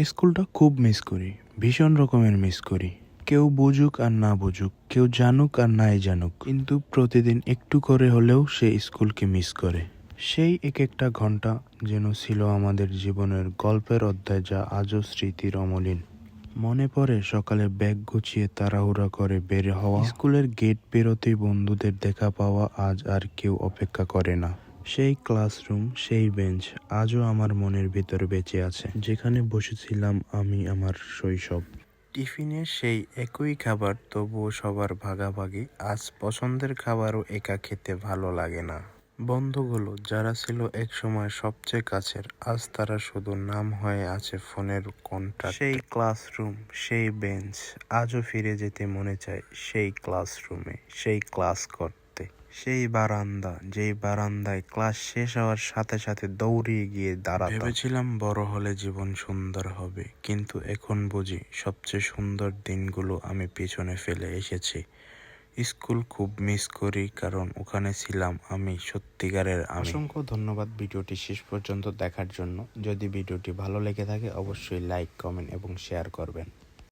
স্কুলটা খুব মিস করি, ভীষণ রকমের মিস করি। কেউ বুঝুক আর না বুঝুক, কেউ জানুক আর নাই জানুক, কিন্তু প্রতিদিন একটু করে হলেও সে স্কুলকে মিস করে। সেই এক একটা ঘন্টা যেন ছিল আমাদের জীবনের গল্পের অধ্যায়, যা আজও স্মৃতির অমলিন। মনে পড়ে সকালে ব্যাগ গুছিয়ে তাড়াহুড়া করে বের হওয়া, স্কুলের গেট পেরোতেই বন্ধুদের দেখা পাওয়া। আজ আর কেউ অপেক্ষা করে না। সেই ক্লাসরুম, সেই বেঞ্চ আজও আমার মনের ভিতরে বেঁচে আছে, যেখানে বসেছিলাম আমি আমার শৈশব। টিফিনে সেই একই খাবার, তবুও সবার ভাগাভাগি। আজ পছন্দের খাবারও একা খেতে ভালো লাগে না। বন্ধুগুলো যারা ছিল একসময় সবচেয়ে কাছের, আজ তারা শুধু নাম হয়ে আছে ফোনের কন্টাক্ট। সেই ক্লাসরুম, সেই বেঞ্চ, আজও ফিরে যেতে মনে চায় সেই ক্লাসরুমে, সেই ক্লাস করতে। সেই বারান্দা, যেই বারান্দায় ক্লাস শেষ হওয়ার সাথে সাথে দৌড়িয়ে গিয়ে দাঁড়াতাম। ভেবেছিলাম বড় হলে জীবন সুন্দর হবে, কিন্তু এখন বুঝি সবচেয়ে সুন্দর দিনগুলো আমি পেছনে ফেলে এসেছি। স্কুল খুব মিস করি, কারণ ওখানে ছিলাম আমি, সত্যিকারের আমি। অসংখ্য ধন্যবাদ ভিডিওটি শেষ পর্যন্ত দেখার জন্য। যদি ভিডিওটি ভালো লেগে থাকে অবশ্যই লাইক, কমেন্ট এবং শেয়ার করবেন।